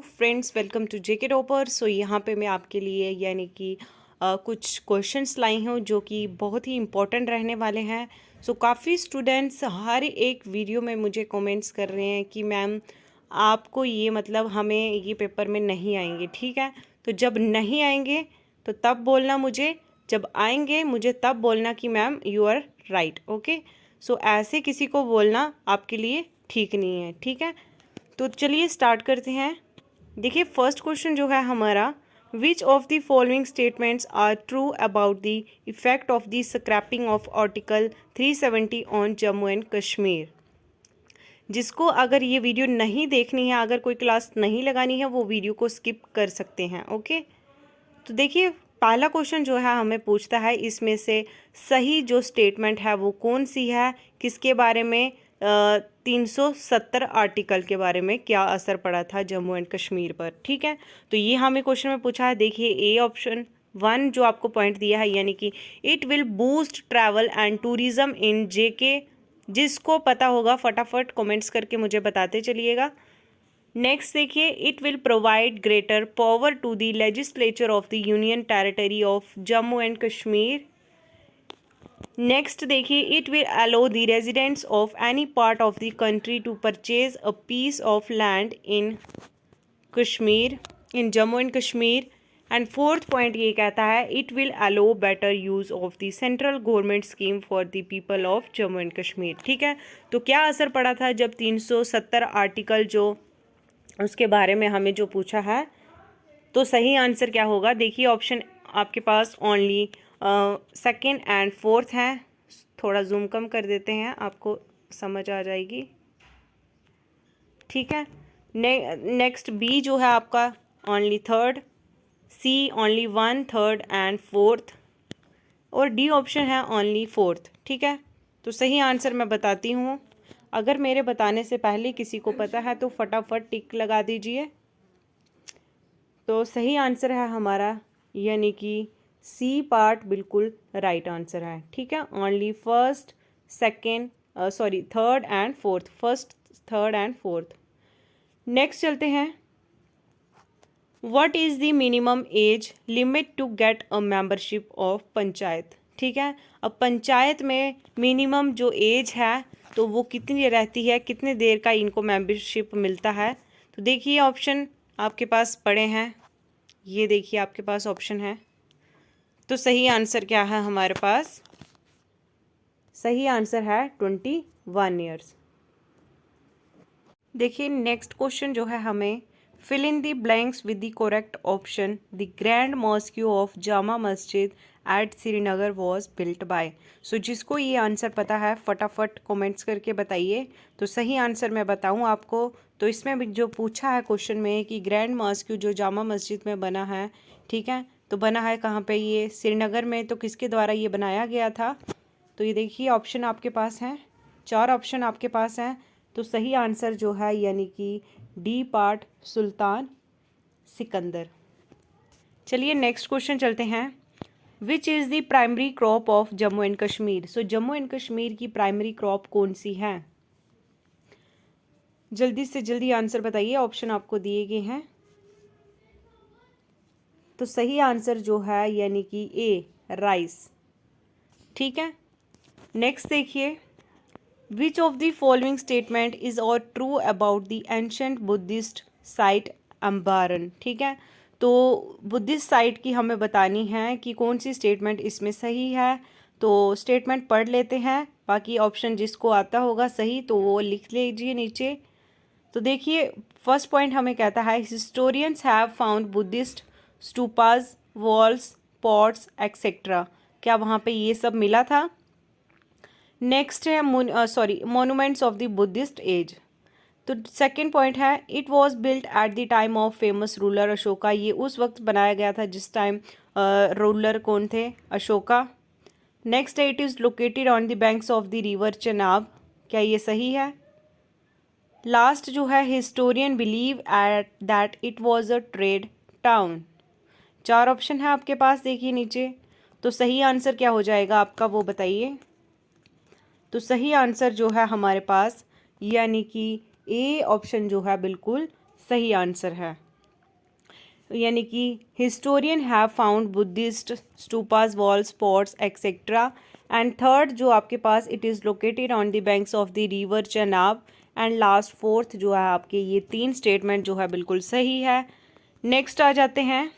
Friends, welcome to JK topper. So यहाँ पे मैं आपके लिए यानी कि कुछ क्वेश्चंस लाई हूँ जो कि बहुत ही इम्पोर्टेंट रहने वाले हैं। सो काफ़ी स्टूडेंट्स हर एक वीडियो में मुझे कमेंट्स कर रहे हैं कि मैम आपको ये मतलब हमें ये पेपर में नहीं आएंगे। ठीक है, तो जब नहीं आएंगे तो तब बोलना मुझे, जब आएंगे मुझे तब बोलना कि ma'am you are right. Okay, so ऐसे किसी को बोलना आपके लिए ठीक नहीं है। ठीक है, तो चलिए स्टार्ट करते हैं। देखिए फर्स्ट क्वेश्चन जो है हमारा, which of the following statements are true about the effect of the scrapping of article 370 on Jammu and Kashmir. जिसको अगर ये वीडियो नहीं देखनी है, अगर कोई क्लास नहीं लगानी है, वो वीडियो को स्किप कर सकते हैं। ओके, तो देखिए पहला क्वेश्चन जो है हमें पूछता है इसमें से सही जो स्टेटमेंट है वो कौन सी है, किसके बारे में, 370 आर्टिकल के बारे में क्या असर पड़ा था जम्मू एंड कश्मीर पर। ठीक है, तो ये हमें क्वेश्चन में पूछा है। देखिए ए ऑप्शन 1 जो आपको पॉइंट दिया है यानी कि it will boost travel and tourism in JK. जिसको पता होगा फटाफट कमेंट्स करके मुझे बताते चलिएगा। नेक्स्ट देखिए, it will provide greater power to the legislature of the union territory of Jammu and Kashmir. Next देखिए, it will allow the residents of any part of the country to purchase a piece of land in Kashmir, in Jammu and Kashmir. And fourth point ये कहता है, it will allow better use of the central government scheme for the people of Jammu and Kashmir. ठीक है, तो क्या असर पड़ा था जब 370 आर्टिकल जो उसके बारे में हमें जो पूछा है, तो सही आंसर क्या होगा। देखिए ऑप्शन आपके पास ओनली सेकेंड एंड फोर्थ हैं। थोड़ा जूम कम कर देते हैं, आपको समझ आ जाएगी। ठीक है, नेक्स्ट बी जो है आपका only third, C only 1 3rd and 4th, और डी ऑप्शन है ओनली 4th। ठीक है, तो सही आंसर मैं बताती हूँ। अगर मेरे बताने से पहले किसी को पता है तो फटाफट टिक लगा दीजिए। तो सही आंसर है हमारा यानी कि सी पार्ट बिल्कुल राइट आंसर है। ठीक है, only first second sorry third and fourth, first third and fourth. Next चलते हैं, what is the minimum age limit to get a membership of panchayat. ठीक है, अब पंचायत में मिनिमम जो एज है तो वो कितनी रहती है, कितने देर का इनको मेंबरशिप मिलता है। तो देखिए ऑप्शन आपके पास पड़े हैं, ये देखिए आपके पास ऑप्शन है। तो सही आंसर क्या है हमारे पास, सही आंसर है 21 ईयर्स। देखिए नेक्स्ट क्वेश्चन जो है हमें, fill in the blanks with the correct option. The grand mosque of Jama Masjid at Srinagar was built by. So जिसको ये आंसर पता है फटाफट कमेंट्स करके बताइए। तो सही आंसर मैं बताऊं आपको, तो इसमें भी जो पूछा है क्वेश्चन में कि ग्रैंड मॉस्क्यू जो जामा मस्जिद में बना है, ठीक है, तो बना है कहाँ पे, ये श्रीनगर में। तो किसके द्वारा ये बनाया गया था, तो ये देखिए ऑप्शन आपके पास हैं, 4 ऑप्शन आपके पास हैं। तो सही आंसर जो है यानी कि डी पार्ट सुल्तान सिकंदर। चलिए नेक्स्ट क्वेश्चन चलते हैं, which is the primary crop of Jammu and Kashmir. So Jammu and Kashmir की प्राइमरी क्रॉप कौन सी है, जल्दी से जल्दी आंसर बताइए, ऑप्शन आपको दिए गए हैं। तो सही आंसर जो है यानी कि ए राइस। ठीक है, नेक्स्ट देखिए, which of the following statement is और true about the ancient Buddhist site Ambaran. ठीक है, तो बुद्धिस्ट साइट की हमें बतानी है कि कौन सी स्टेटमेंट इसमें सही है। तो स्टेटमेंट पढ़ लेते हैं, बाकी ऑप्शन जिसको आता होगा सही तो वो लिख लीजिए नीचे। तो देखिए फर्स्ट पॉइंट हमें कहता है, historians have found Buddhist stupas walls pots etcetera. क्या वहाँ पे ये सब मिला था। नेक्स्ट है monuments of the Buddhist age. तो सेकंड पॉइंट है, it was built at the time of famous ruler Ashoka. ये उस वक्त बनाया गया था जिस टाइम रूलर कौन थे, अशोका। नेक्स्ट है, it is located on the banks of the river Chenab. क्या ये सही है। लास्ट जो है, historian believe at that it was a trade town. 4 option है आपके पास, देखिए नीचे। तो सही आंसर क्या हो जाएगा आपका वो बताइए। तो सही आंसर जो है हमारे पास यानी कि ए ऑप्शन जो है बिल्कुल सही आंसर है। यानी कि historian have found Buddhist stupas wall spots etcetera. And third जो आपके पास, it is located on the banks of the river Chenab. And last fourth जो है आपके, ये 3 स्टेटमेंट जो है बिल्कुल सही है। नेक्स्ट आ जाते हैं,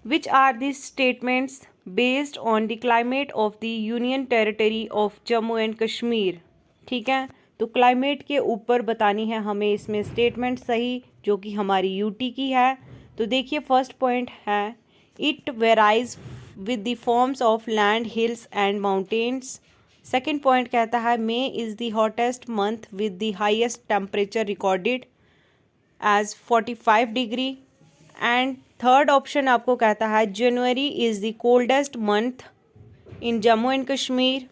which are the statements based on the climate of the union territory of Jammu and Kashmir. ठीक है, तो क्लाइमेट के ऊपर बतानी है हमें इसमें स्टेटमेंट सही, जो कि हमारी यूटी की है। तो देखिए फर्स्ट पॉइंट है, it varies with the forms of land, hills and mountains. Second point कहता है, May is the hottest month with the highest temperature recorded as 45 degree. And third option आपको कहता है, January is the coldest month in Jammu and Kashmir.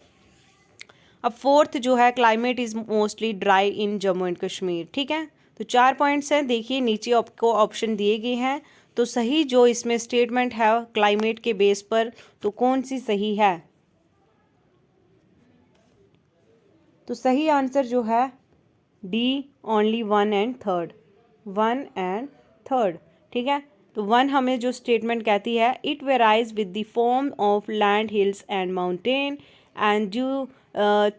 अब fourth जो है, climate is mostly dry in Jammu and Kashmir. ठीक है, तो 4 पॉइंट्स हैं। देखिए नीचे आपको ऑप्शन दिए गए हैं, तो सही जो इसमें स्टेटमेंट है क्लाइमेट के बेस पर, तो कौन सी सही है? तो सही आंसर जो है डी, ओनली 1 एंड 3, 1 एंड 3। ठीक है, तो 1 हमें जो स्टेटमेंट कहती है, it varies with the form of land, hills and mountain. And जो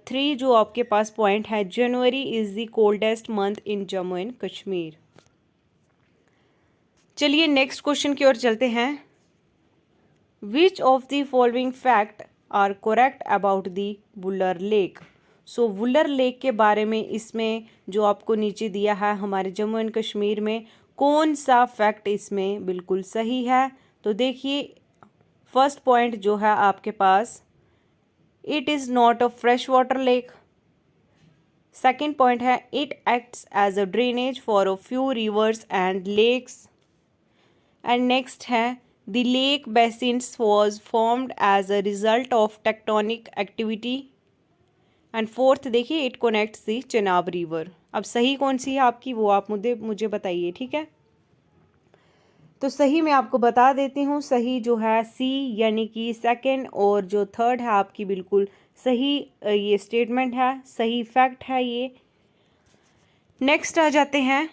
3 जो आपके पास पॉइंट है, January is the coldest month in Jammu and Kashmir. चलिए नेक्स्ट क्वेश्चन की ओर चलते हैं। Which of the following fact are correct about the Wular lake. So Wular lake के बारे में इसमें जो आपको नीचे दिया है हमारे जम्मू एंड कश्मीर में, कौन सा फैक्ट इसमें बिल्कुल सही है? तो देखिए फर्स्ट पॉइंट जो है आपके पास, it is not a fresh water lake. Second point है, it acts as a drainage for a few rivers and lakes. And next है, the lake basins was formed as a result of tectonic activity. And fourth देखिए, it connects the Chenab river. अब सही कौन सी है आपकी, वो आप मुझे बताइए। ठीक है, तो सही मैं आपको बता देती हूँ, सही जो है सी, यानी कि सेकंड, और जो थर्ड है आपकी बिल्कुल सही ये स्टेटमेंट है, सही फैक्ट है ये। नेक्स्ट आ जाते हैं,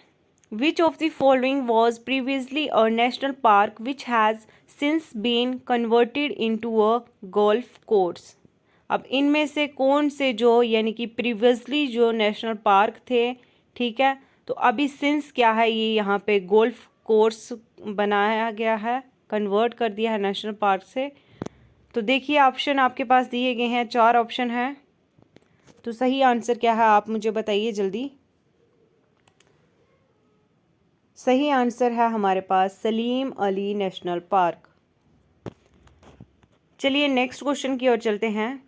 which of the following was previously a national park which has since been converted into a golf course. अब इनमें से कौन से जो, यानी कि प्रीवियसली जो नेशनल पार्क थे, ठीक है, तो अभी सिंस क्या है, ये यहाँ पे गोल्फ कोर्स बनाया गया है, कन्वर्ट कर दिया है नेशनल पार्क से। तो देखिए ऑप्शन आपके पास दिए गए हैं, 4 ऑप्शन हैं, तो सही आंसर क्या है आप मुझे बताइए जल्दी। सही आंसर है हमारे पास सलीम अली नेशनल पार्क। चलिए नेक्स्ट क्वेश्चन की ओर चलते हैं।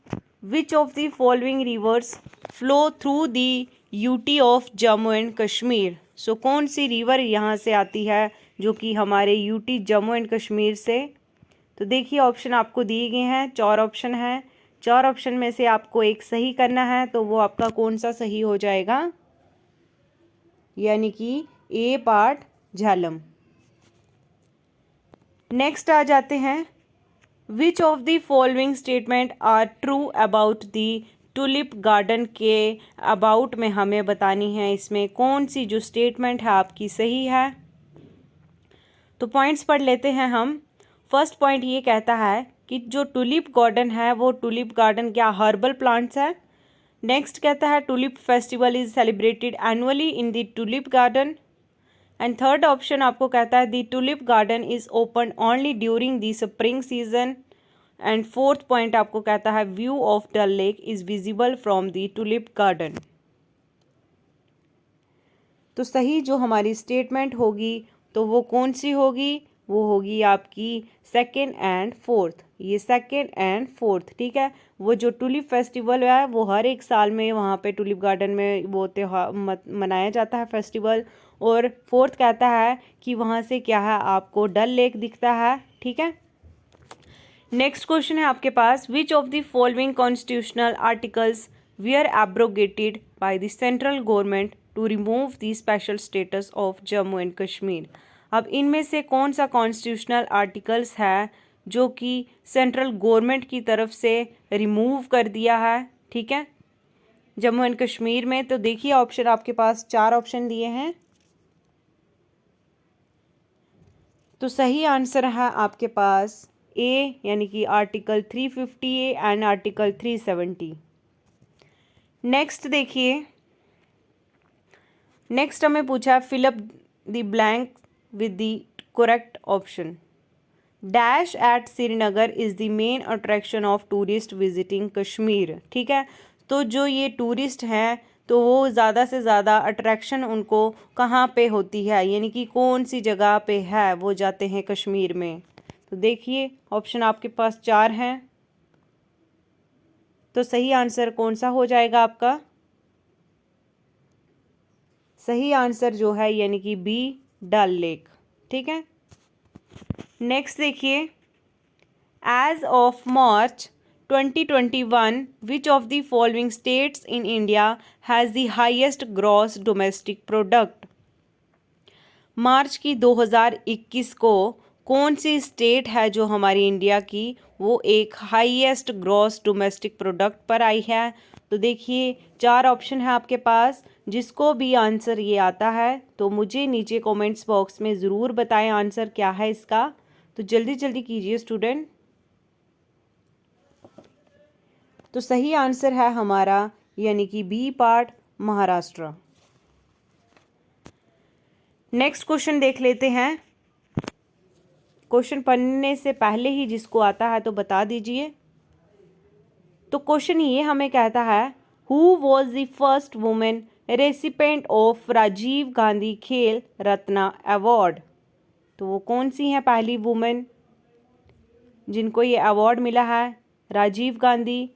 Which of the following rivers flow through the UT of Jammu and Kashmir. So कौन सी रिवर यहाँ से आती है जो कि हमारे यूटी जम्मू एंड कश्मीर से? तो देखिए ऑप्शन आपको दिए गए हैं, 4 ऑप्शन हैं, 4 ऑप्शन में से आपको एक सही करना है, तो वो आपका कौन सा सही हो जाएगा? यानी कि ए पार्ट झेलम। नेक्स्ट आ जाते हैं, which of the following statement are true about the tulip garden के अबाउट में हमें बतानी है, इसमें कौन सी जो स्टेटमेंट है आपकी सही है? तो पॉइंट्स पढ़ लेते हैं हम। फर्स्ट पॉइंट ये कहता है कि जो टुलिप गार्डन है, वो टुलिप गार्डन क्या हर्बल प्लांट्स है। नेक्स्ट कहता है, tulip festival is celebrated annually in the tulip garden. And third option आपको कहता है, the tulip garden is open only during the spring season. And fourth point आपको कहता है, view of Dal lake is visible from the tulip garden. तो सही जो हमारी स्टेटमेंट होगी, तो वो कौन सी होगी? वो होगी आपकी सेकेंड एंड फोर्थ, ये सेकेंड एंड फोर्थ। ठीक है, वो जो टुलिप फेस्टिवल है वो हर एक साल में वहाँ पे टुलिप गार्डन में वो त्योहार मनाया जाता है फेस्टिवल। और फोर्थ कहता है कि वहाँ से क्या है, आपको डल लेक दिखता है। ठीक है, नेक्स्ट क्वेश्चन है आपके पास, which of the following constitutional articles were abrogated by the central government to remove the special status of Jammu and Kashmir. अब इनमें से कौन सा कॉन्स्टिट्यूशनल आर्टिकल्स है जो कि सेंट्रल गवर्नमेंट की तरफ से रिमूव कर दिया है, ठीक है, जम्मू एंड कश्मीर में? तो देखिए ऑप्शन आपके पास 4 ऑप्शन दिए हैं। तो सही आंसर है आपके पास ए, यानी कि article 350A and article 370। Next देखिए, नेक्स्ट हमें पूछा fill up the blank with the correct option. Dash at Srinagar is the main attraction of tourist visiting Kashmir. ठीक है, तो जो ये टूरिस्ट हैं तो वो ज़्यादा से ज़्यादा अट्रैक्शन उनको कहाँ पे होती है, यानी कि कौन सी जगह पे है वो जाते हैं कश्मीर में। तो देखिए ऑप्शन आपके पास 4 हैं, तो सही आंसर कौन सा हो जाएगा आपका? सही आंसर जो है यानी कि बी, डल लेक। ठीक है, नेक्स्ट देखिए, as of March 2021 which of the following states in India has the highest gross domestic product. मार्च की 2021 को कौन सी स्टेट है जो हमारी इंडिया की वो एक हाईएस्ट ग्रॉस डोमेस्टिक प्रोडक्ट पर आई है? तो देखिए 4 ऑप्शन है आपके पास, जिसको भी आंसर ये आता है तो मुझे नीचे कमेंट्स बॉक्स में ज़रूर बताएं आंसर क्या है इसका। तो जल्दी जल्दी कीजिए स्टूडेंट। तो सही आंसर है हमारा यानी कि B part, Maharashtra. Next question देख लेते हैं। क्वेश्चन पढ़ने से पहले ही जिसको आता है तो बता दीजिए। तो क्वेश्चन ये हमें कहता है, who was the first women recipient of Rajiv Gandhi Khel Ratna award. तो वो कौन सी हैं पहली वुमेन जिनको ये अवार्ड मिला है, राजीव गांधी?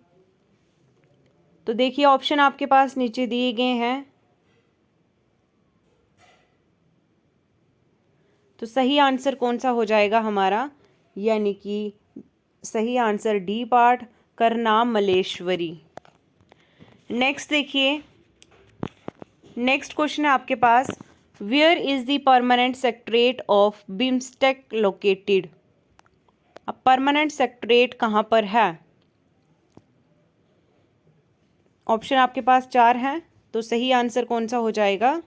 तो देखिए ऑप्शन आपके पास नीचे दिए गए हैं। तो सही आंसर कौन सा हो जाएगा हमारा, यानी कि सही answer D part, Karnam Malleswari. Next देखिए, नेक्स्ट क्वेश्चन है आपके पास, where is the permanent secretariat of BIMSTEC located. अब परमानेंट सेक्रेटरीट कहाँ पर है? ऑप्शन आपके पास 4 हैं, तो सही आंसर कौन सा हो जाएगा,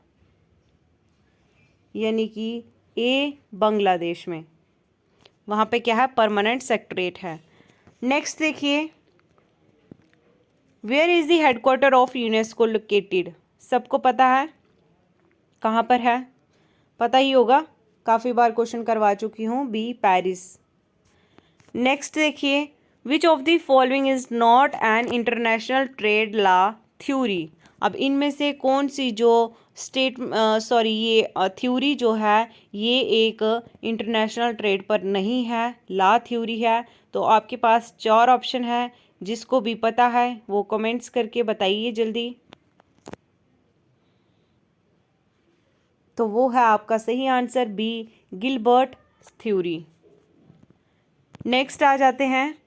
यानी कि ए, बांग्लादेश में। वहाँ पे क्या है, परमानेंट सेक्रेटरीट है। नेक्स्ट देखिए, where is the headquarter of UNESCO located. सबको पता है कहाँ पर है, पता ही होगा, काफ़ी बार क्वेश्चन करवा चुकी हूँ, बी, पेरिस। नेक्स्ट देखिए, which of the following is not an international trade law theory. अब इनमें से कौन सी जो ये थ्योरी जो है ये एक इंटरनेशनल ट्रेड पर नहीं है, लॉ थ्योरी है। तो आपके पास 4 ऑप्शन है, जिसको भी पता है वो कमेंट्स करके बताइए जल्दी। तो वो है आपका सही answer B, Gilbert theory. Next आ जाते हैं,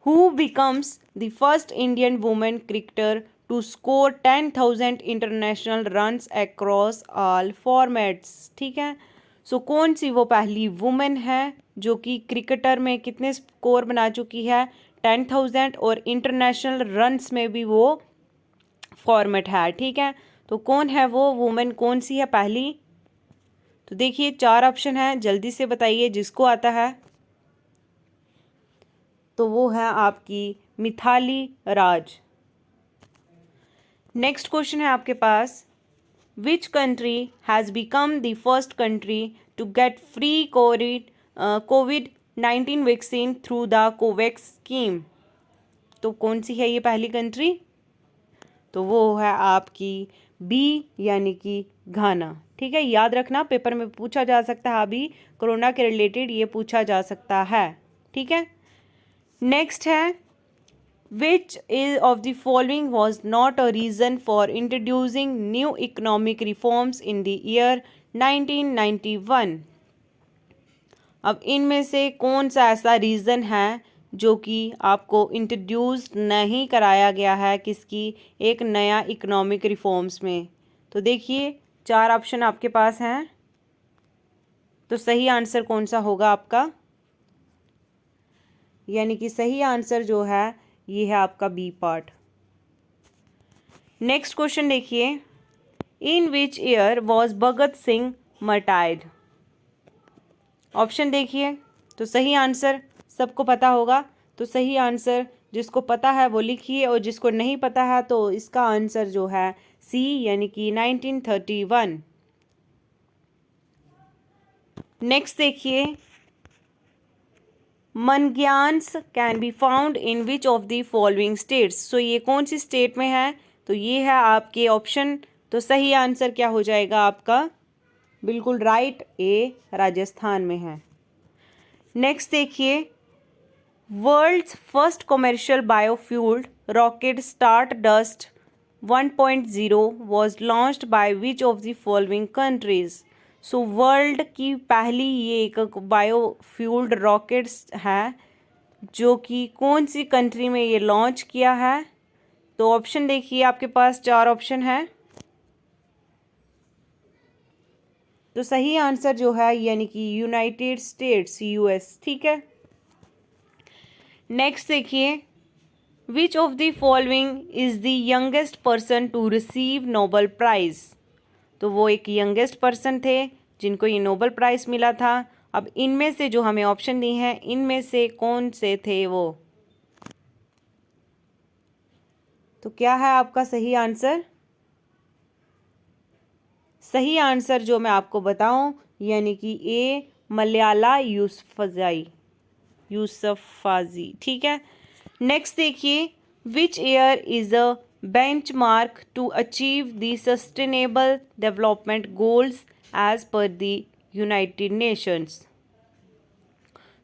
who becomes the first Indian women cricketer to score 10,000 international runs across all formats. ठीक है, सो कौन सी वो पहली वुमेन है जो कि क्रिकेटर में कितने स्कोर बना चुकी है, 10,000, और इंटरनेशनल रन्स में भी वो फॉर्मेट है। ठीक है, तो कौन है वो वुमेन, कौन सी है पहली? तो देखिए 4 ऑप्शन है, जल्दी से बताइए जिसको आता है। तो वो है आपकी मिथाली राज। नेक्स्ट क्वेश्चन है आपके पास, which country has become the first country to get free कोविड-19 vaccine through the COVAX scheme. तो कौन सी है ये पहली कंट्री? तो वो है आपकी बी, यानी कि घाना। ठीक है, याद रखना, पेपर में पूछा जा सकता है, अभी कोरोना के रिलेटेड ये पूछा जा सकता है। ठीक है, नेक्स्ट है, which is of the following was not a reason for introducing new economic reforms in the year 1991। अब इनमें से कौन सा ऐसा रीज़न है जो कि आपको इंट्रोड्यूस नहीं कराया गया है किसकी, एक नया इकोनॉमिक रिफॉर्म्स में? तो देखिए 4 ऑप्शन आपके पास हैं, तो सही आंसर कौन सा होगा आपका, यानी कि सही आंसर जो है ये है आपका बी पार्ट। नेक्स्ट क्वेश्चन देखिए, in which year was Bhagat Singh martyred. Option देखिए। तो सही आंसर सबको पता होगा, तो सही आंसर जिसको पता है वो लिखिए, और जिसको नहीं पता है तो इसका आंसर जो है सी यानी कि 1931। नेक्स्ट देखिए, mangroves can be found in which of the following states. So ये कौन सी स्टेट में है, तो ये है आपके ऑप्शन। तो सही आंसर क्या हो जाएगा आपका, बिल्कुल राइट, ए राजस्थान में है। नेक्स्ट देखिए, world's first commercial biofuelled rocket Stardust 1.0 was launched by which of the following countries। So world की पहली ये एक बायोफ्यूल्ड रॉकेट्स है जो कि कौन सी कंट्री में ये लॉन्च किया है। तो ऑप्शन देखिए, आपके पास 4 ऑप्शन है। तो सही आंसर जो है यानी कि यूनाइटेड स्टेट्स, यूएस, ठीक है। नेक्स्ट देखिए, which of the following is the youngest person to receive Nobel prize. तो वो एक यंगेस्ट पर्सन थे जिनको ये नोबेल प्राइज मिला था। अब इनमें से जो हमें ऑप्शन दी हैं, इनमें से कौन से थे वो, तो क्या है आपका सही आंसर। सही आंसर जो मैं आपको बताऊं यानी कि ए मलयाला यूसुफाजी, ठीक है। नेक्स्ट देखिए, which year is a benchmark to achieve the sustainable development goals as per the United Nations.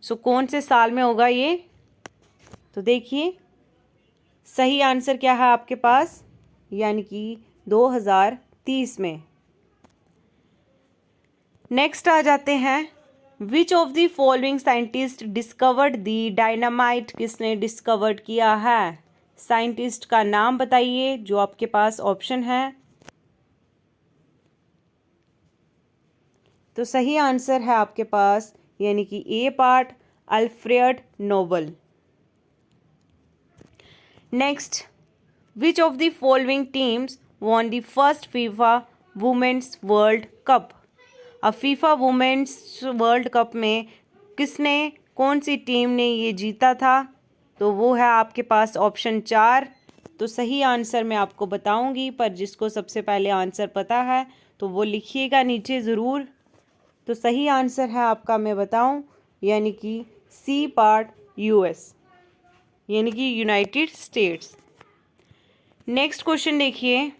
So कौन से साल में होगा ये, तो देखिए सही आंसर क्या है आपके पास, यानी कि 2030 में। नेक्स्ट आ जाते हैं, which of the following scientist discovered the dynamite. किसने डिस्कवर्ड किया है, साइंटिस्ट का नाम बताइए जो आपके पास ऑप्शन है। तो सही आंसर है आपके पास यानी कि A part, Alfred Nobel. Next, which of the following teams won the first FIFA women's world cup. अब फीफा वुमेन्स वर्ल्ड कप में किसने, कौन सी टीम ने ये जीता था, तो वो है आपके पास ऑप्शन 4। तो सही आंसर मैं आपको बताऊंगी, पर जिसको सबसे पहले आंसर पता है तो वो लिखिएगा नीचे ज़रूर। तो सही आंसर है आपका, मैं बताऊं, यानी कि सी पार्ट, यूएस, यानी कि यूनाइटेड स्टेट्स। नेक्स्ट क्वेश्चन देखिए,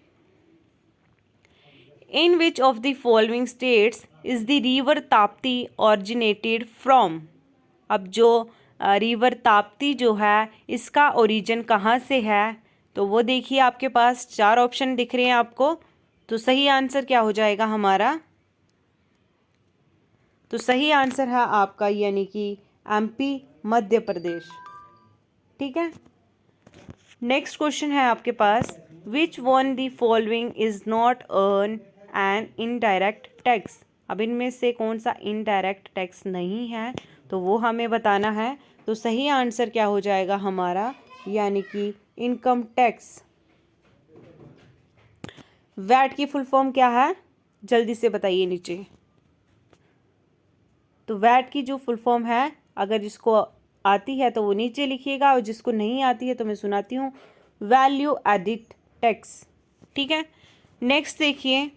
in which of the following states is the river Tapti originated from. अब जो रिवर ताप्ती जो है इसका ओरिजिन कहाँ से है, तो वो देखिए आपके पास 4 ऑप्शन दिख रहे हैं आपको। तो सही आंसर क्या हो जाएगा हमारा, तो सही आंसर है आपका यानी कि एमपी, मध्य प्रदेश, ठीक है। नेक्स्ट क्वेश्चन है आपके पास, which one the following is not earn an indirect tax. अब इनमें से कौन सा इनडायरेक्ट टैक्स नहीं है, तो वो हमें बताना है। तो सही आंसर क्या हो जाएगा हमारा, यानी कि इनकम टैक्स। वैट की फुल फॉर्म क्या है, जल्दी से बताइए नीचे। तो वैट की जो फुल फॉर्म है, अगर जिसको आती है तो वो नीचे लिखिएगा, और जिसको नहीं आती है तो मैं सुनाती हूँ, वैल्यू एडिड टैक्स, ठीक है। नेक्स्ट देखिए,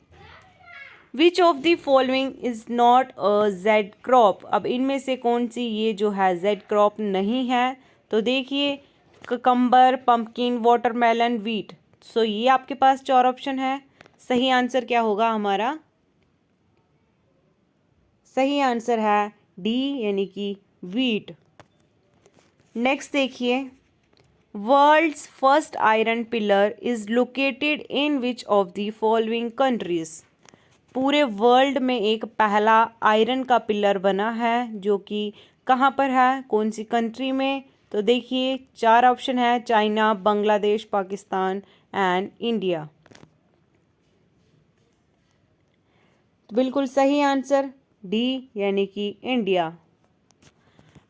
which of the following is not a Z crop. अब इनमें से कौन सी ये जो है जेड क्रॉप नहीं है, तो देखिए ककम्बर, पम्पकिन, वाटरमेलन, वीट। सो ये आपके पास 4 ऑप्शन है। सही आंसर क्या होगा हमारा, सही आंसर है डी यानी कि वीट। नेक्स्ट देखिए, world's first iron pillar is located in which of the following countries. पूरे वर्ल्ड में एक पहला आयरन का पिलर बना है जो कि कहाँ पर है, कौन सी कंट्री में, तो देखिए 4 ऑप्शन है, China, Bangladesh, Pakistan and India. तो बिल्कुल सही आंसर डी यानी कि इंडिया।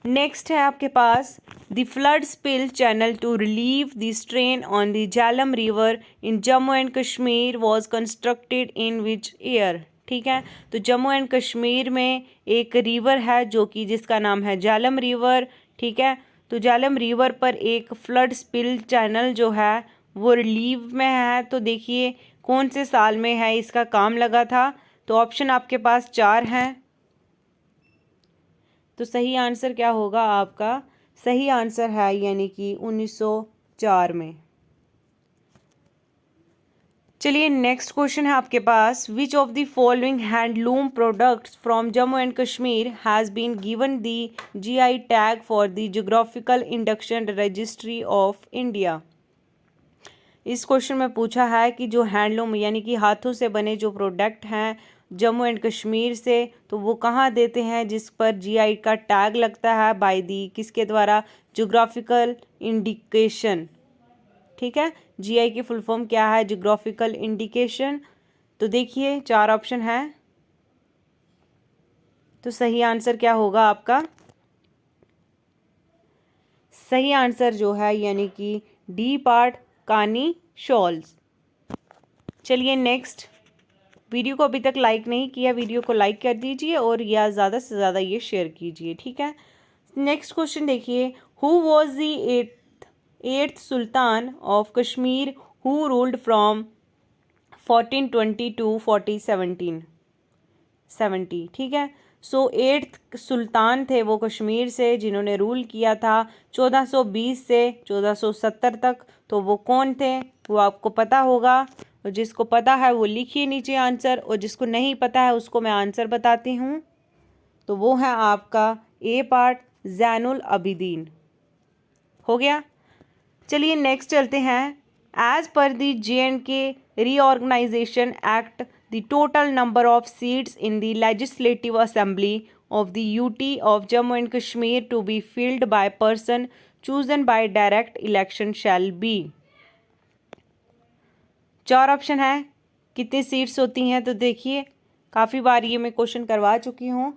नेक्स्ट है आपके पास, the flood spill channel to relieve the strain on the Jhelum river in Jammu and Kashmir was constructed in which year. ठीक है। तो जम्मू एंड कश्मीर में एक रिवर है जो कि जिसका नाम है झेलम रिवर, ठीक है। तो झेलम रिवर पर एक फ्लड स्पिल चैनल जो है वो रिलीव में है। तो देखिए कौन से साल में है इसका काम लगा था। तो ऑप्शन आपके पास 4 हैं। तो सही आंसर क्या होगा आपका? सही आंसर है यानी कि 1904 में। चलिए नेक्स्ट क्वेश्चन है आपके पास, which of the following handloom products from Jammu and Kashmir has been given the GI tag for the geographical induction registry of India. इस क्वेश्चन में पूछा है कि जो हैंडलूम यानी कि हाथों से बने जो प्रोडक्ट हैं जम्मू एंड कश्मीर से, तो वो कहाँ देते हैं जिस पर जीआई का टैग लगता है बाय दी किसके द्वारा? ज्योग्राफिकल इंडिकेशन, ठीक है। जीआई की फुल फॉर्म क्या है? Geographical indication. तो देखिए 4 ऑप्शन है। तो सही आंसर क्या होगा आपका? सही आंसर जो है यानी कि डी पार्ट कानी शॉल्स। चलिए नेक्स्ट, वीडियो को अभी तक लाइक नहीं किया, वीडियो को लाइक कर दीजिए और या ज़्यादा से ज़्यादा ये शेयर कीजिए, ठीक है। नेक्स्ट क्वेश्चन देखिए, who was the eighth sultan of Kashmir who ruled from 1420 to 1470, ठीक है। सो एट्थ सुल्तान थे वो कश्मीर से जिन्होंने रूल किया था 1420 से 1470 तक। तो वो कौन थे वो आपको पता होगा, और जिसको पता है वो लिखिए नीचे आंसर, और जिसको नहीं पता है उसको मैं आंसर बताती हूँ। तो वो है आपका ए पार्ट ज़ैनुल अबिदीन। हो गया। चलिए नेक्स्ट चलते हैं। As per the JNK reorganisation act the total number of seats in the legislative assembly of the UT of Jammu and Kashmir to be filled by person chosen by direct election shall be. 4 option है, कितनी seats होती हैं? तो देखिए काफ़ी बार ये मैं question करवा चुकी हूँ।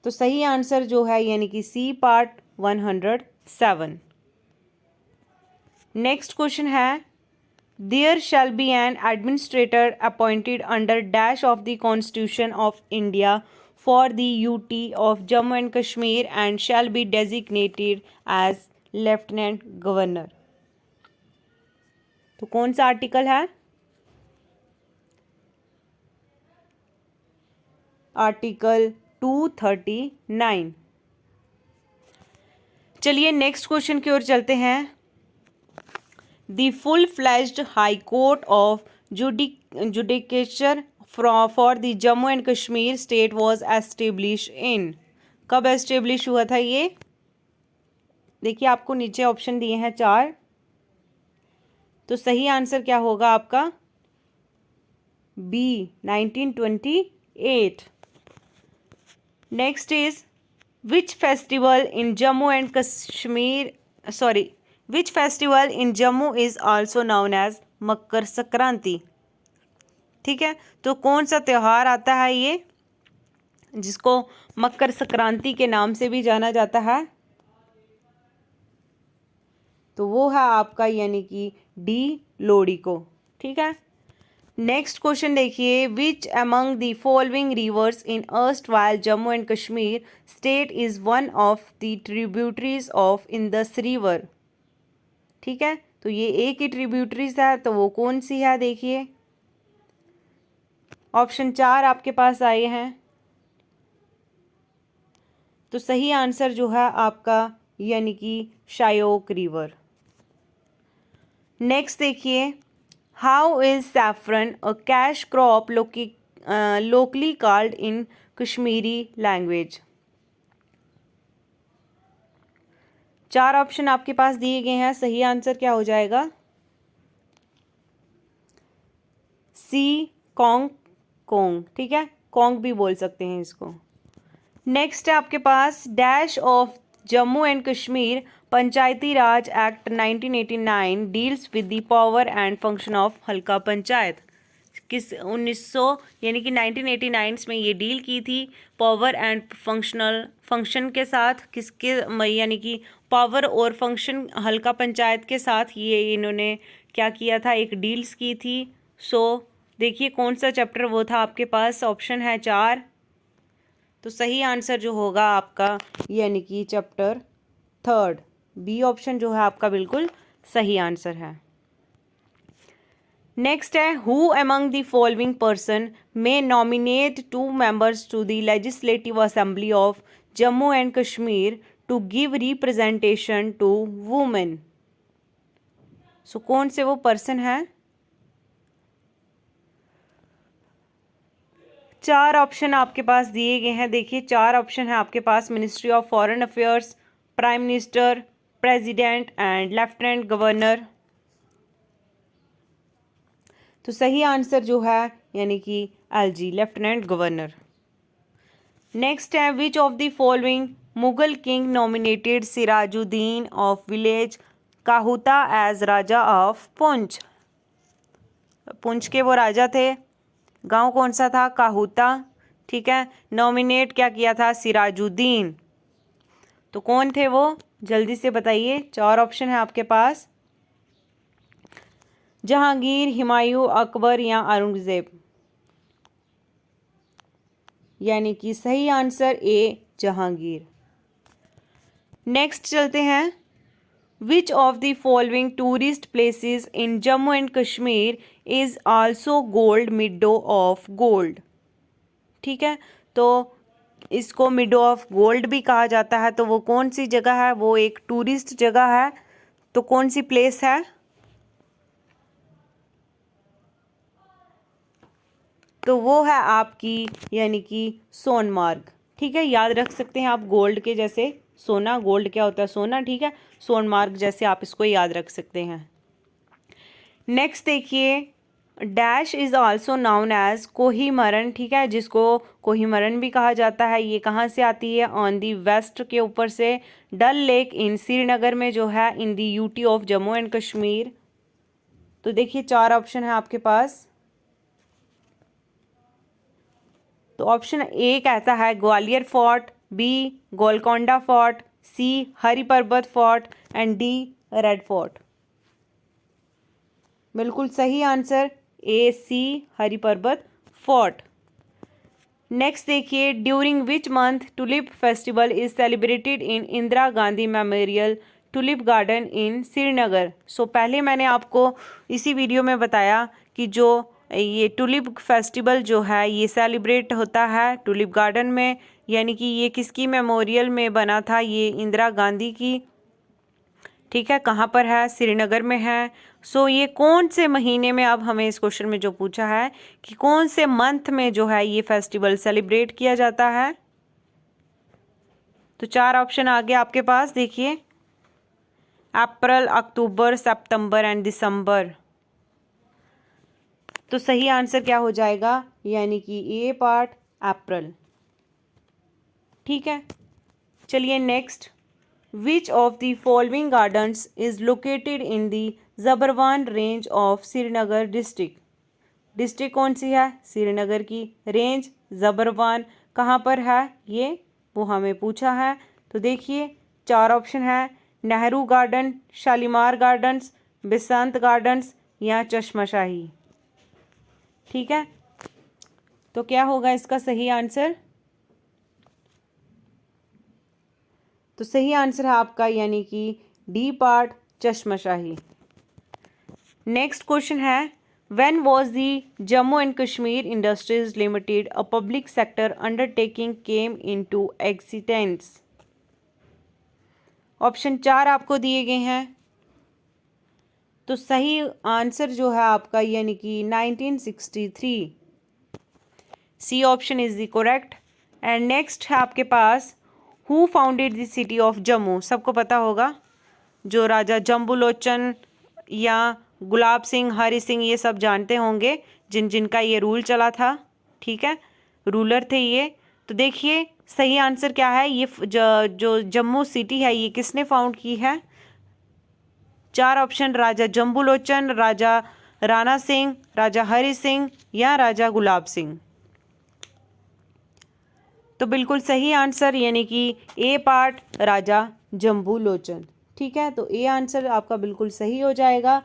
तो सही आंसर जो है यानी कि सी पार्ट 107। नेक्स्ट क्वेश्चन है, there shall be an administrator appointed under dash of the constitution of India for the UT of Jammu and Kashmir and shall be designated as lieutenant governor. तो कौन सा आर्टिकल है? Article 239। चलिए next question की ओर चलते हैं। The full flashed high court of judicature for the Jammu and Kashmir state was establish in. कब एस्टेब्लिश हुआ था ये? देखिए आपको नीचे ऑप्शन दिए हैं 4। तो सही आंसर क्या होगा आपका? B 1928। Next is which festival in Jammu and Kashmir which festival in Jammu is also known as Makar Sankranti. ठीक है, तो कौन सा त्यौहार आता है ये जिसको मकर संक्रांति के नाम से भी जाना जाता है? तो वो है आपका यानी कि डी लोहड़ी को। ठीक है। नेक्स्ट क्वेश्चन देखिए, which among the following reverse in erstwhile Jammu and Kashmir state is one of the tributaries of Indus river. ठीक है, तो ये एक ही ट्रिब्यूटरीज है, तो वो कौन सी है? देखिए ऑप्शन 4 आपके पास आए हैं। तो सही आंसर जो है आपका यानी कि शायोक रिवर। नेक्स्ट देखिए, how is saffron a cash crop locally called in Kashmiri language. 4 option आपके पास दिए गए हैं, सही आंसर क्या हो जाएगा? सी कोंग कोंग। ठीक है, कोंग भी बोल सकते हैं इसको। नेक्स्ट है आपके पास, dash of Jammu and Kashmir Panchayati Raj act 1989 deals with the power and function of Halqa panchayat. किस 1900 यानी कि 1989 में ये डील की थी पावर एंड फंक्शन के साथ, किसके यानी कि पावर और फंक्शन हल्का पंचायत के साथ ये इन्होंने क्या किया था, एक डील्स की थी। सो देखिए कौन सा चैप्टर वो था आपके पास, ऑप्शन है 4। तो सही आंसर जो होगा आपका यानी कि चैप्टर 3, बी ऑप्शन जो है आपका बिल्कुल सही आंसर है। नेक्स्ट है, who among the following person may nominate 2 members to the legislative assembly of Jammu and Kashmir to give representation to women. So कौन से वो पर्सन है? 4 ऑप्शन आपके पास दिए गए हैं। देखिए 4 ऑप्शन है आपके पास, ministry of foreign affairs, prime minister, president and lieutenant governor. तो सही आंसर जो है यानी कि एलजी, लेफ्टिनेंट गवर्नर। नेक्स्ट है, which of the following Mughal king nominated Sirajuddin of village Kahuta as Raja of Poonch. Poonch के वो राजा थे, गांव कौन सा था? काहुता। ठीक है, नॉमिनेट क्या किया था? सिराजुद्दीन। तो कौन थे वो? जल्दी से बताइए, 4 ऑप्शन है आपके पास, जहांगीर, हुमायूं, अकबर या औरंगजेब। यानी कि सही आंसर ए, जहांगीर। नेक्स्ट चलते हैं, which of the following tourist places in Jammu and Kashmir is also gold मिडो of gold. ठीक है, तो इसको मिडो ऑफ गोल्ड भी कहा जाता है। तो वो कौन सी जगह है? वो एक टूरिस्ट जगह है। तो कौन सी प्लेस है? तो वो है आपकी यानी कि सोनमार्ग। ठीक है, याद रख सकते हैं आप, गोल्ड के जैसे सोना, गोल्ड क्या होता है? सोना। ठीक है, सोनमार्ग जैसे आप इसको याद रख सकते हैं। नेक्स्ट देखिए, dash is also known as Kohimaran. ठीक है, जिसको कोहिमरन भी कहा जाता है। ये कहाँ से आती है? ऑन दी वेस्ट के ऊपर से, डल लेक इन श्रीनगर में जो है, in the UT of Jammu and Kashmir. तो देखिए 4 ऑप्शन है आपके पास। तो ऑप्शन ए कहता है Gwalior fort, B Golconda fort, C Hari Parbat fort and D red fort. बिल्कुल सही answer A, C Hari Parbat fort. Next देखिए, during which month tulip festival is celebrated in Indira Gandhi memorial tulip garden in Srinagar. So पहले मैंने आपको इसी वीडियो में बताया कि जो ये टुलिप फेस्टिवल जो है ये सेलिब्रेट होता है टुलिप गार्डन में, यानी कि ये किसकी मेमोरियल में बना था? ये इंदिरा गांधी की। ठीक है, कहाँ पर है? श्रीनगर में है। सो ये कौन से महीने में, अब हमें इस क्वेश्चन में जो पूछा है कि कौन से मंथ में जो है ये फेस्टिवल सेलिब्रेट किया जाता है। तो 4 ऑप्शन आ गया आपके पास। देखिए, अप्रैल, अक्टूबर, सितंबर एंड दिसंबर। तो सही आंसर क्या हो जाएगा? यानी कि ए पार्ट, अप्रैल। ठीक है, चलिए next, which of the following gardens is located in the Zabarwan range of Srinagar district. District कौन सी है? श्रीनगर की। रेंज जबरवान कहाँ पर है? ये वो हमें पूछा है। तो देखिए 4 ऑप्शन है, नेहरू गार्डन, शालीमार गार्डन्स, बसंत गार्डन्स या चश्माशाही। ठीक है, तो क्या होगा इसका सही आंसर? तो सही आंसर है आपका यानी कि D part, Chashmashahi. Next question है, when was the Jammu and Kashmir industries limited a public sector undertaking came into existence. Option 4 आपको दिए गए हैं। तो सही आंसर जो है आपका यानी कि 1963, C option is the correct. And next है आपके पास, who founded the city of Jammu. सबको पता होगा, जो राजा जम्बूलोचन या गुलाब सिंह, हरि सिंह, ये सब जानते होंगे, जिनका ये रूल चला था। ठीक है, रूलर थे ये। तो देखिए सही आंसर क्या है, ये जो जम्मू सिटी है ये किसने फाउंड की है? 4 ऑप्शन, राजा जम्बूलोचन, राजा राणा सिंह, राजा हरि सिंह या राजा गुलाब सिंह। तो बिल्कुल सही आंसर यानी कि ए पार्ट, राजा जम्बूलोचन। ठीक है, तो ए आंसर आपका बिल्कुल सही हो जाएगा।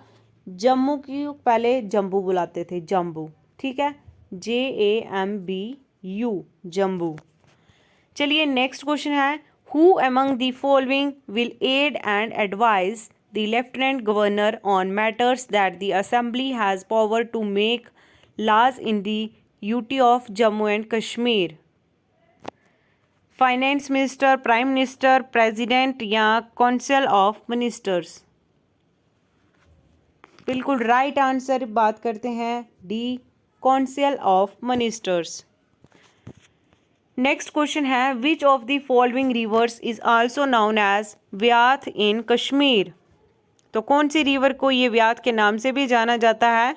जम्मू की पहले जम्बू बुलाते थे, जम्बू। ठीक है, JAMBU, जम्बू। चलिए नेक्स्ट क्वेश्चन है, who among the following will aid and advise the lieutenant governor on matters that the assembly has power to make laws in the UT of Jammu and Kashmir? Finance minister, prime minister, president या council of ministers? बिल्कुल right answer बात करते हैं D, council of ministers. Next question है, which of the following rivers is also known as Vyath in Kashmir? तो कौन सी river को ये व्याथ के नाम से भी जाना जाता है?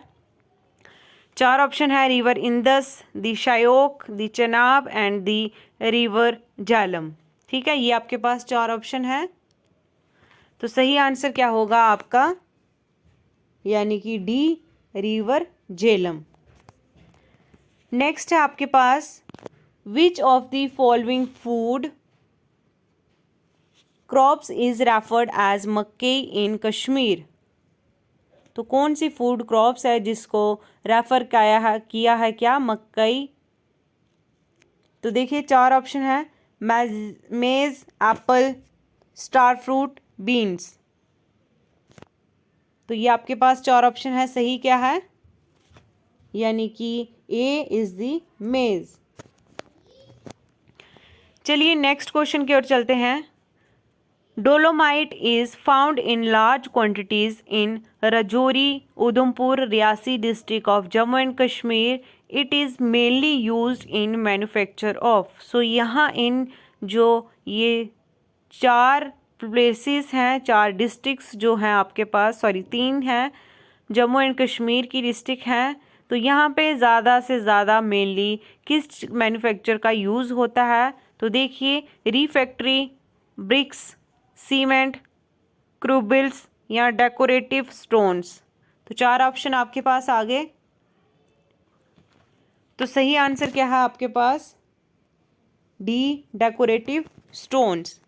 चार ऑप्शन है, river Indus, the Shyok, the Chenab and the river Jhelum. ठीक है, ये आपके पास चार ऑप्शन है। तो सही आंसर क्या होगा आपका, यानी कि डी, रिवर झेलम। नेक्स्ट है आपके पास, which of the following food crops is referred as makkai in Kashmir? तो कौन सी फूड क्रॉप्स है जिसको रेफर किया है क्या, मक्कई? तो देखिए चार ऑप्शन है, मेज, एप्पल, स्टार फ्रूट, बीन्स। तो ये आपके पास चार ऑप्शन है, सही क्या है, यानी कि ए इज द मेज। चलिए नेक्स्ट क्वेश्चन की ओर चलते हैं। Dolomite is found in large quantities in Rajouri, Udhampur, Reasi district of Jammu and Kashmir. It is mainly used in manufacture of. So यहाँ इन जो ये चार प्लेसेस हैं, चार डिस्ट्रिक्ट्स जो हैं आपके पास, सॉरी तीन हैं, जम्मू एंड कश्मीर की डिस्ट्रिक्ट हैं। तो यहाँ पे ज़्यादा से ज़्यादा मेनली किस मैन्युफैक्चर का यूज़ होता है? तो देखिए, रिफैक्ट्री, ब्रिक्स, सीमेंट, क्रूबिल्स या डेकोरेटिव स्टोन्स। तो चार ऑप्शन आपके पास आ गए। तो सही आंसर क्या है आपके पास, डी, डेकोरेटिव स्टोन्स।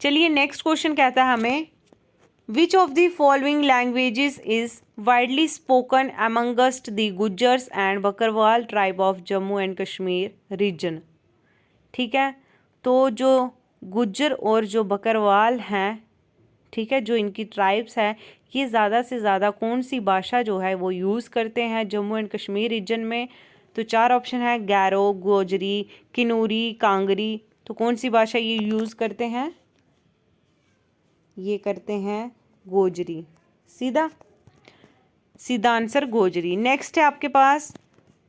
चलिए नेक्स्ट क्वेश्चन कहता है हमें, which of the following languages is widely spoken amongst the Gujjars and Bakarwal tribe of Jammu and Kashmir region? ठीक है, तो जो गुज्जर और जो बकरवाल हैं, ठीक है, जो इनकी ट्राइब्स हैं, ये ज़्यादा से ज़्यादा कौन सी भाषा जो है वो यूज़ करते हैं जम्मू एंड कश्मीर रीजन में? तो चार ऑप्शन है, गैरो, गोजरी, किन्नूरी, कांगरी। तो कौन सी भाषा ये यूज़ करते हैं? ये करते हैं गोजरी। सीधा सीधा आंसर गोजरी। नेक्स्ट है आपके पास,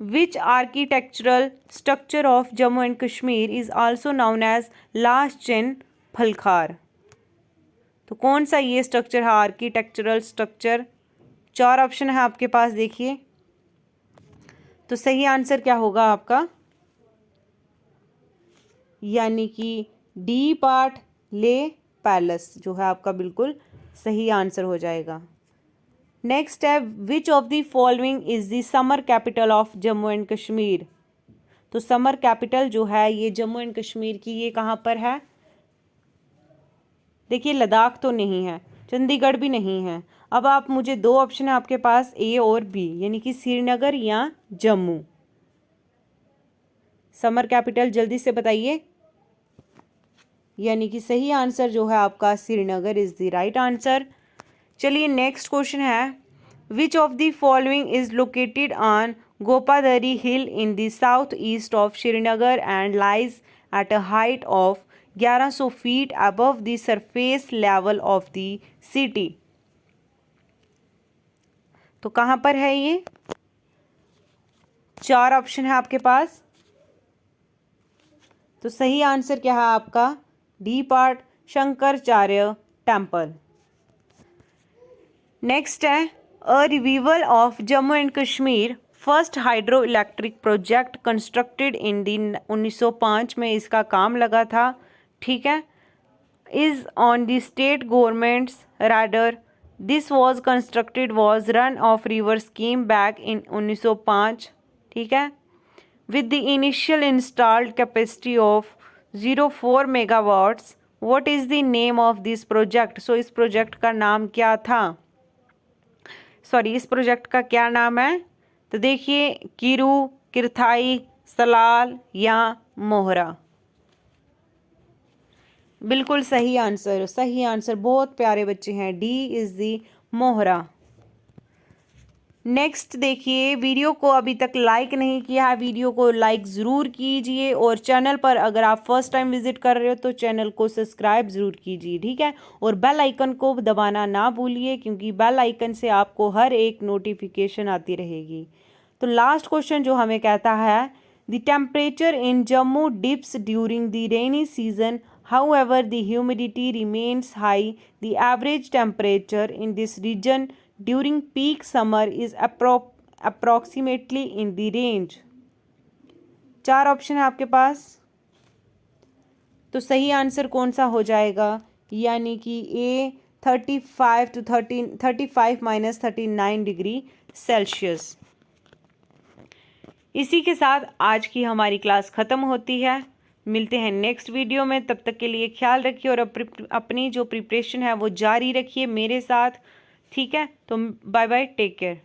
which architectural structure of Jammu and Kashmir is also known as last chain फलखार? तो कौन सा ये स्ट्रक्चर है, आर्किटेक्चरल स्ट्रक्चर? चार ऑप्शन है आपके पास, देखिए। तो सही आंसर क्या होगा आपका, यानी कि डी पार्ट, ले पैलेस जो है आपका बिल्कुल सही आंसर हो जाएगा। नेक्स्ट है, which of the following is the summer capital of Jammu and Kashmir? तो समर कैपिटल जो है ये जम्मू एंड कश्मीर की, ये कहाँ पर है? देखिए, लद्दाख तो नहीं है, चंडीगढ़ भी नहीं है। अब आप मुझे दो ऑप्शन है आपके पास, ए और बी, यानी कि श्रीनगर या जम्मू। समर कैपिटल जल्दी से बताइए, यानी कि सही आंसर जो है आपका Srinagar is the right answer. चलिए नेक्स्ट क्वेश्चन है, which of the following is located on Gopadri hill in the south east of Srinagar and lies at a height of 1100 feet above the surface level of the city? तो कहाँ पर है ये? चार option है आपके पास। तो सही आंसर क्या है आपका, D part, Shankaracharya temple. Next है, a revival of Jammu and Kashmir first hydro electric project constructed in the 1905 में इसका काम लगा था। ठीक है, is on the state government's radar. This was constructed was run of river scheme back in 1905। ठीक है, with the initial installed capacity of 04 megawatts. What is the name of this project? So इस project का नाम क्या था? Sorry इस project का क्या नाम है? तो देखिए किरू, किरथाई, सलाल या मोहरा। बिल्कुल सही आंसर, सही आंसर, बहुत प्यारे बच्चे हैं, D is the Mohra. Next देखिए, वीडियो को अभी तक लाइक नहीं किया है, वीडियो को लाइक ज़रूर कीजिए, और चैनल पर अगर आप फर्स्ट टाइम विजिट कर रहे हो तो चैनल को सब्सक्राइब ज़रूर कीजिए, ठीक है। और बेल आइकन को दबाना ना भूलिए, क्योंकि बेल आइकन से आपको हर एक नोटिफिकेशन आती रहेगी। तो लास्ट क्वेश्चन जो हमें कहता है, the temperature in Jammu dips during the rainy season, however the humidity remains high. The average temperature in this region during peak summer is approximately in the range. 4 option है आपके पास, तो सही आंसर कौन सा हो जाएगा? यानी कि ए 35 to 39 डिग्री सेल्सियस। इसी के साथ आज की हमारी क्लास ख़त्म होती है। मिलते हैं नेक्स्ट वीडियो में, तब तक के लिए ख्याल रखिए और अपनी जो प्रिपरेशन है वो जारी रखिए मेरे साथ, ठीक है। तो बाय बाय, टेक केयर।